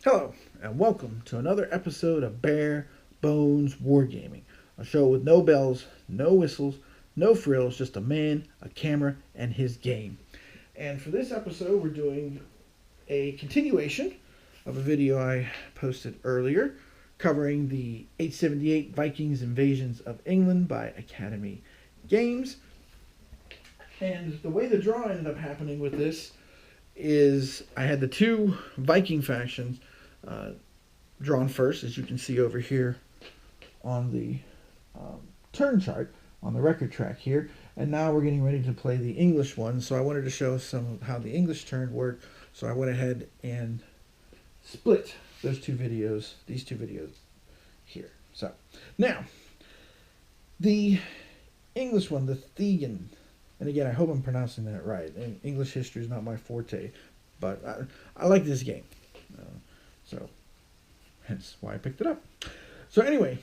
Hello, and welcome to another episode of Bare Bones Wargaming, a show with no bells, no whistles, no frills, just a man, a camera, and his game. And for this episode, we're doing a continuation of a video I posted earlier covering the 878 Vikings Invasions of England by Academy Games. And the way the draw ended up happening with this is I had the two Viking factions drawn first, as you can see over here on the turn chart on the record track here. And now we're getting ready to play the English one. So I wanted to show some of how the English turn worked. So I went ahead and split those two videos, these two videos here. So now the English one, the Thegan, and again, I hope I'm pronouncing that right. And English history is not my forte, but I like this game. So hence why I picked it up. So anyway,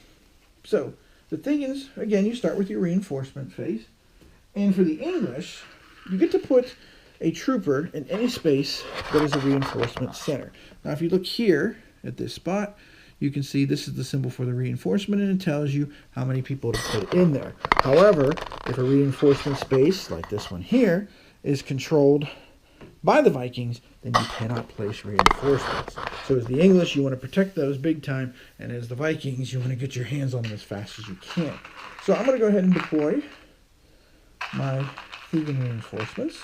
so the Thegans, again, you start with your reinforcement phase. And for the English, you get to put a trooper in any space that is a reinforcement center. Now, if you look here at this spot, you can see this is the symbol for the reinforcement, and it tells you how many people to put in there. However, if a reinforcement space, like this one here, is controlled by the Vikings, then you cannot place reinforcements. So as the English, you want to protect those big time, and as the Vikings, you want to get your hands on them as fast as you can. So I'm going to go ahead and deploy my Thegan reinforcements,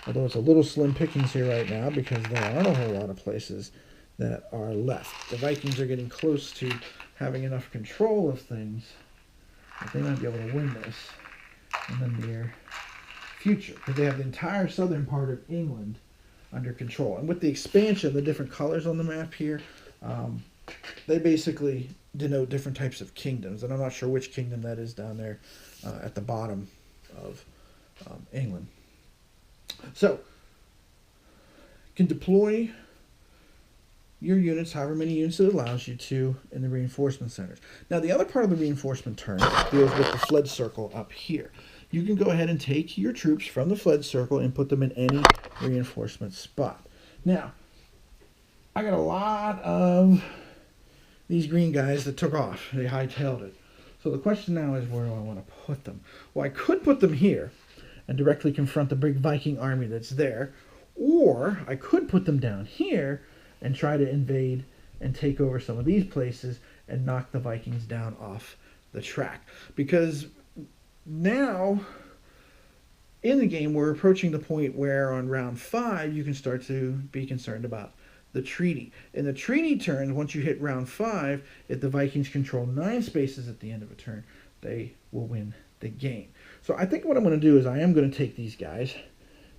although it's a little slim pickings here right now because there aren't a whole lot of places that are left. The Vikings are getting close to having enough control of things that they might be able to win this in the near future, because they have the entire southern part of England under control. And with the expansion, the different colors on the map here, they basically denote different types of kingdoms. And I'm not sure which kingdom that is down there at the bottom of England. So, you can deploy your units, however many units it allows you to, in the reinforcement centers. Now, the other part of the reinforcement turn deals with the fled circle up here. You can go ahead and take your troops from the fled circle and put them in any reinforcement spot. Now, I got a lot of these green guys that took off. They hightailed it. So the question now is, where do I want to put them? Well, I could put them here and directly confront the big Viking army that's there, or I could put them down here and try to invade and take over some of these places and knock the Vikings down off the track. Because now, in the game, we're approaching the point where on round 5, you can start to be concerned about the treaty. In the treaty turn, once you hit round 5, if the Vikings control 9 spaces at the end of a turn, they will win the game. So I think what I'm going to do is I am going to take these guys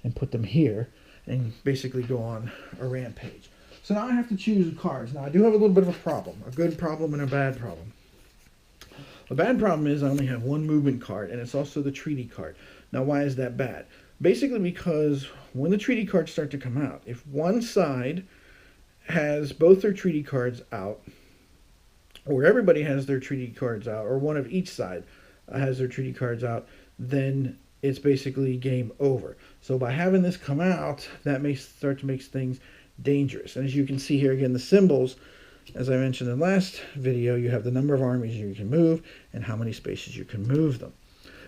and put them here and basically go on a rampage. So now I have to choose cards. Now I do have a little bit of a problem, a good problem and a bad problem. The bad problem is I only have one movement card, and it's also the treaty card. Now why is that bad? Basically because when the treaty cards start to come out, if one side has both their treaty cards out, or everybody has their treaty cards out, or one of each side has their treaty cards out, then it's basically game over. So by having this come out, that may start to make things dangerous. And as you can see here again, the symbols, as I mentioned in the last video, you have the number of armies you can move and how many spaces you can move them.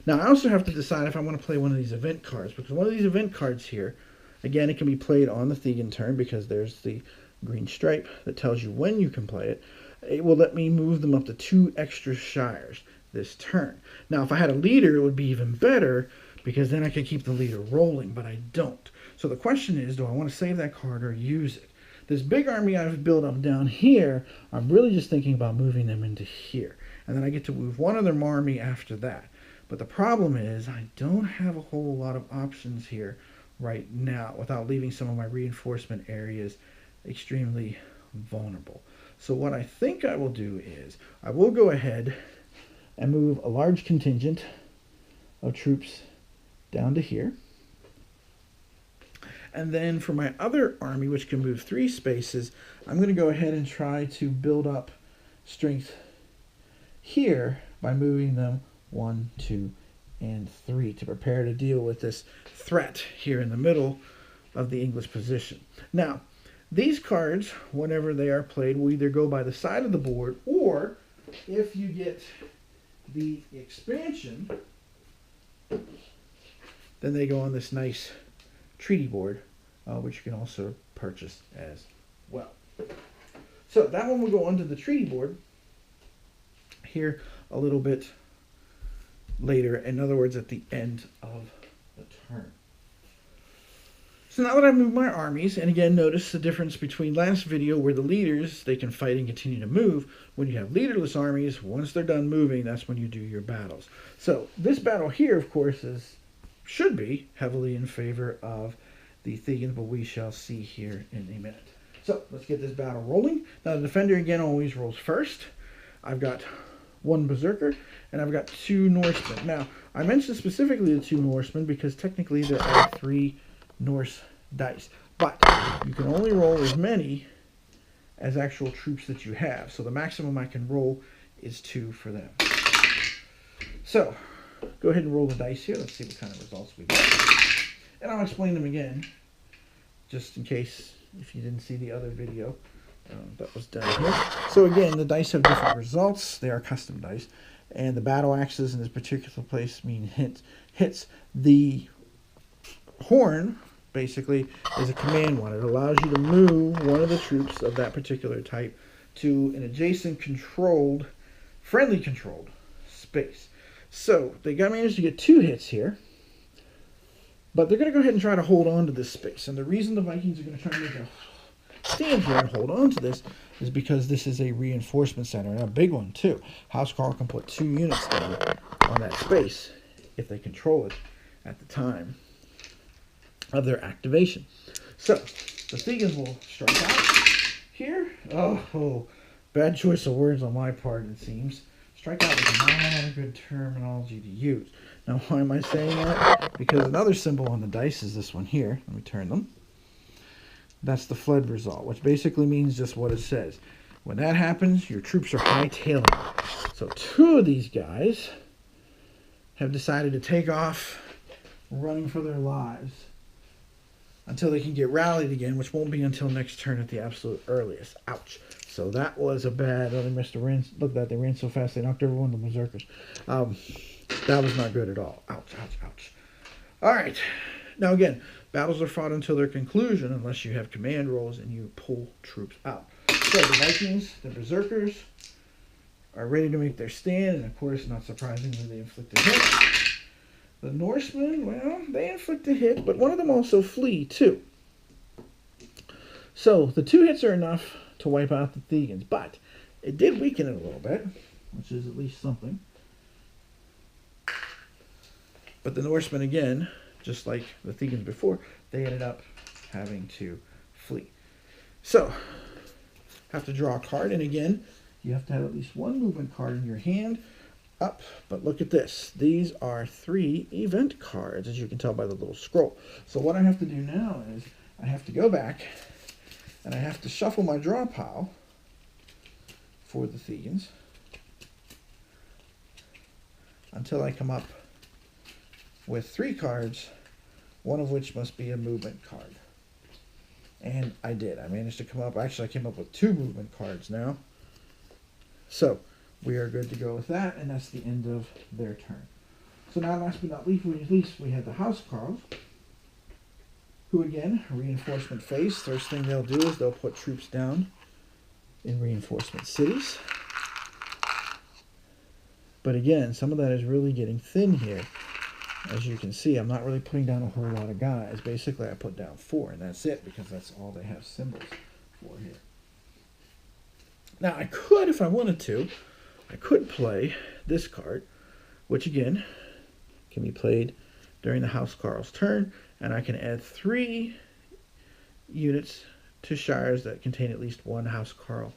Now I also have to decide if I want to play one of these event cards, because one of these event cards here, again, it can be played on the Thegan turn because there's the green stripe that tells you when you can play it. It will let me move them up to 2 extra shires this turn. Now if I had a leader, it would be even better, because then I could keep the leader rolling, but I don't. So the question is, do I want to save that card or use it? This big army I've built up down here, I'm really just thinking about moving them into here. And then I get to move one other army after that. But the problem is I don't have a whole lot of options here right now without leaving some of my reinforcement areas extremely vulnerable. So what I think I will do is I will go ahead and move a large contingent of troops down to here. And then for my other army, which can move 3 spaces, I'm going to go ahead and try to build up strength here by moving them 1, 2, and 3 to prepare to deal with this threat here in the middle of the English position. Now, These cards, whenever they are played, will either go by the side of the board, or if you get the expansion, then they go on this nice treaty board, which you can also purchase as well. So that one will go onto the treaty board here a little bit later. In other words, at the end of the turn. So now that I've moved my armies, and again, notice the difference between last video where the leaders, they can fight and continue to move. When you have leaderless armies, once they're done moving, that's when you do your battles. So this battle here, of course, should be heavily in favor of the Thegans, but we shall see here in a minute. So let's get this battle rolling. Now the defender again always rolls first. I've got 1 Berserker, and I've got 2 Norsemen. Now, I mentioned specifically the 2 Norsemen because technically there are 3 Norse dice. But you can only roll as many as actual troops that you have. So the maximum I can roll is 2 for them. So, go ahead and roll the dice here. Let's see what kind of results we get. And I'll explain them again, just in case if you didn't see the other video that was done here. So again, the dice have different results. They are custom dice. And the battle axes in this particular place mean hits. The horn, basically, is a command one. It allows you to move one of the troops of that particular type to an adjacent friendly controlled space. So they managed to get 2 hits here. But they're going to go ahead and try to hold on to this space. And the reason the Vikings are going to try to make a stand here and hold on to this is because this is a reinforcement center, and a big one too. Housecarl can put 2 units down on that space if they control it at the time of their activation. So the Thegans will strike out here. Oh, bad choice of words on my part, it seems. Strike out is not a good terminology to use. Now, why am I saying that? Because another symbol on the dice is this one here. Let me turn them. That's the fled result, which basically means just what it says. When that happens, your troops are hightailing. So 2 of these guys have decided to take off running for their lives until they can get rallied again, which won't be until next turn at the absolute earliest. Ouch. So that was a bad... Oh, they missed a ran. Look at that. They ran so fast they knocked over one of the Berserkers. That was not good at all. Ouch, ouch, ouch. All right. Now again, battles are fought until their conclusion unless you have command rolls and you pull troops out. So the Vikings, the Berserkers, are ready to make their stand, and of course, not surprisingly, they inflict a hit. The Norsemen, well, they inflict a hit, but one of them also flee too. So the 2 hits are enough to wipe out the Thegans, but it did weaken it a little bit, which is at least something. But the Norsemen, again, just like the Thegans before, they ended up having to flee. So, have to draw a card, and again, you have to have at least 1 movement card in your hand up. But look at this. These are 3 event cards, as you can tell by the little scroll. So what I have to do now is I have to go back, and I have to shuffle my draw pile for the Thegans until I come up with 3 cards, one of which must be a movement card. And I did. I managed to come up, actually I came up with 2 movement cards now. So we are good to go with that, and that's the end of their turn. So now last but not least, we had the Housecarls, who again, reinforcement phase. First thing they'll do is they'll put troops down in reinforcement cities. But again, some of that is really getting thin here. As you can see, I'm not really putting down a whole lot of guys. Basically, I put down 4, and that's it, because that's all they have symbols for here. Now, I could, if I wanted to, I could play this card, which again, can be played during the Housecarl's turn, and I can add 3 units to shires that contain at least 1 Housecarl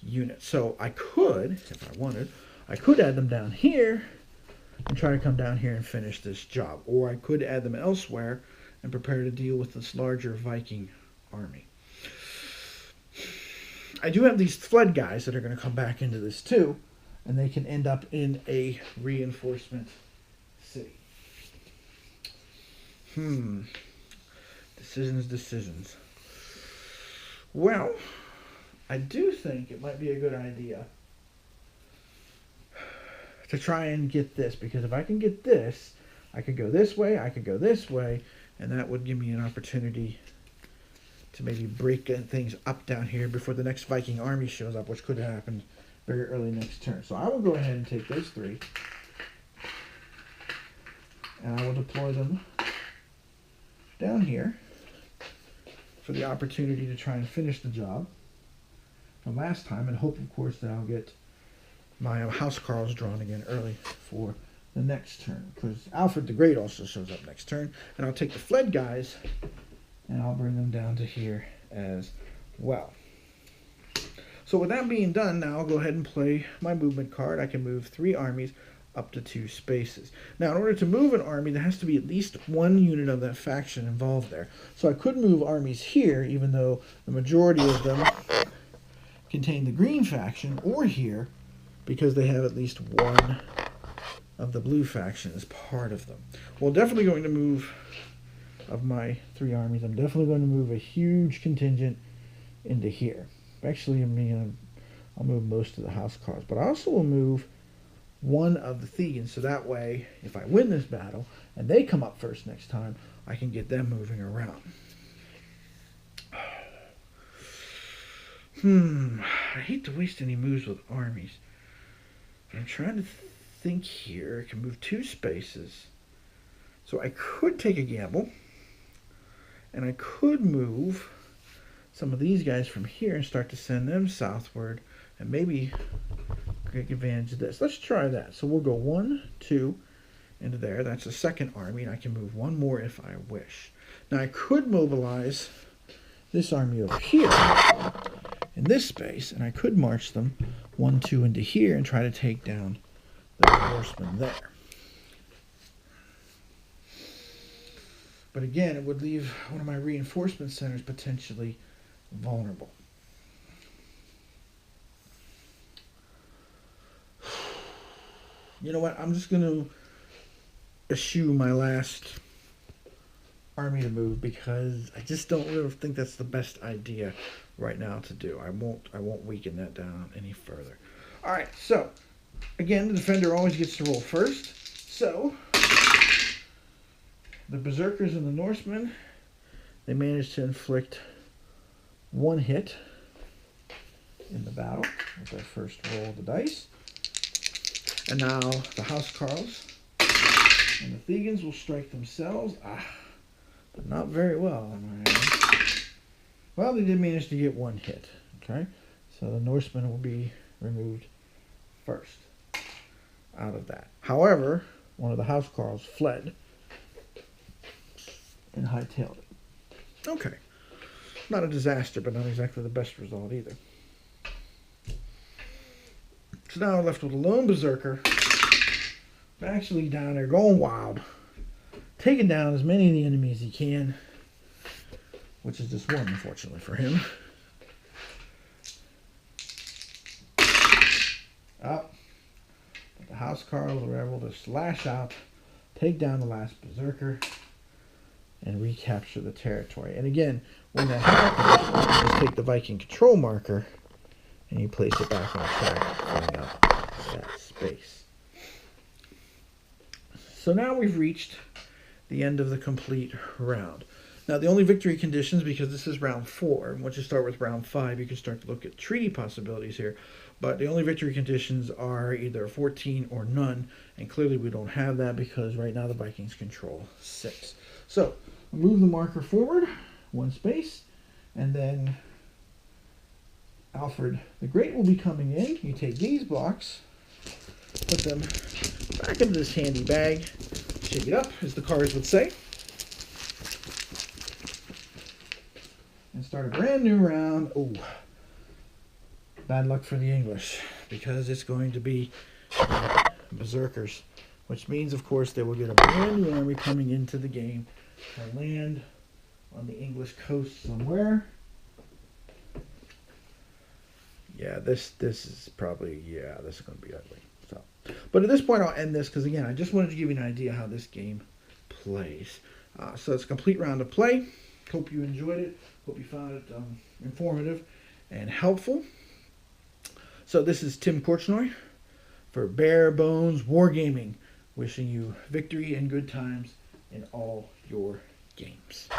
unit. So I could, if I wanted, I could add them down here and try to come down here and finish this job. Or I could add them elsewhere and prepare to deal with this larger Viking army. I do have these fled guys that are going to come back into this too, and they can end up in a reinforcement city. Decisions. Well, I do think it might be a good idea to try and get this, because if I can get this, I could go this way, I could go this way, and that would give me an opportunity to maybe break things up down here before the next Viking army shows up, which could happen very early next turn. So I will go ahead and take those 3, and I will deploy them down here for the opportunity to try and finish the job from last time, and hope, of course, that I'll get my house carls drawn again early for the next turn, because Alfred the Great also shows up next turn, and I'll take the fled guys and I'll bring them down to here as well. So with that being done, now I'll go ahead and play my movement card. I can move 3 armies up to 2 spaces. Now, in order to move an army, there has to be at least 1 unit of that faction involved there. So I could move armies here, even though the majority of them contain the green faction, or here, because they have at least 1 of the blue faction as part of them. Well, definitely going to move, of my 3 armies, I'm definitely going to move a huge contingent into here. Actually, I'll move most of the house cards, but I also will move 1 of the Thegans, so that way, if I win this battle, and they come up first next time, I can get them moving around. I hate to waste any moves with armies, but I'm trying to think here. I can move 2 spaces, so I could take a gamble, and I could move some of these guys from here and start to send them southward, and maybe take advantage of this. Let's try that. So we'll go 1, 2 into there. That's the second army, and I can move 1 more if I wish. Now I could mobilize this army over here in this space, and I could march them 1, 2 into here and try to take down the horsemen there. But again, it would leave one of my reinforcement centers potentially vulnerable. You know what? I'm just going to eschew my last army to move, because I just don't really think that's the best idea right now to do. I won't weaken that down any further. All right, so again, the defender always gets to roll first. So the Berserkers and the Norsemen, they managed to inflict 1 hit in the battle with their first roll of the dice. And now the Housecarls and the Thegans will strike themselves. But not very well. Well, they did manage to get 1 hit. Okay, so the Norsemen will be removed first out of that. However, one of the Housecarls fled and hightailed it. Okay, not a disaster, but not exactly the best result either. So now we're left with a lone Berserker, actually down there going wild, taking down as many of the enemies he can, which is just 1, unfortunately for him. Up. But the Housecarls were able to slash out, take down the last Berserker, and recapture the territory. And again, when that happens, you just take the Viking control marker and you place it back on track, filling up that space. So now we've reached the end of the complete round. Now, the only victory conditions, because this is round 4, and once you start with round 5, you can start to look at treaty possibilities here, but the only victory conditions are either 14 or none, and clearly we don't have that because right now the Vikings control 6. So, move the marker forward 1 space, and then Alfred the Great will be coming in. You take these blocks, put them back into this handy bag, shake it up, as the cards would say, and start a brand new round. Oh, bad luck for the English, because it's going to be Berserkers, which means, of course, they will get a brand new army coming into the game to land on the English coast somewhere. Yeah, this is probably, this is going to be ugly. So, but at this point, I'll end this, because, again, I just wanted to give you an idea how this game plays. So it's a complete round of play. Hope you enjoyed it. Hope you found it informative and helpful. So this is Tim Porchnoy for Bare Bones Wargaming, wishing you victory and good times in all your games.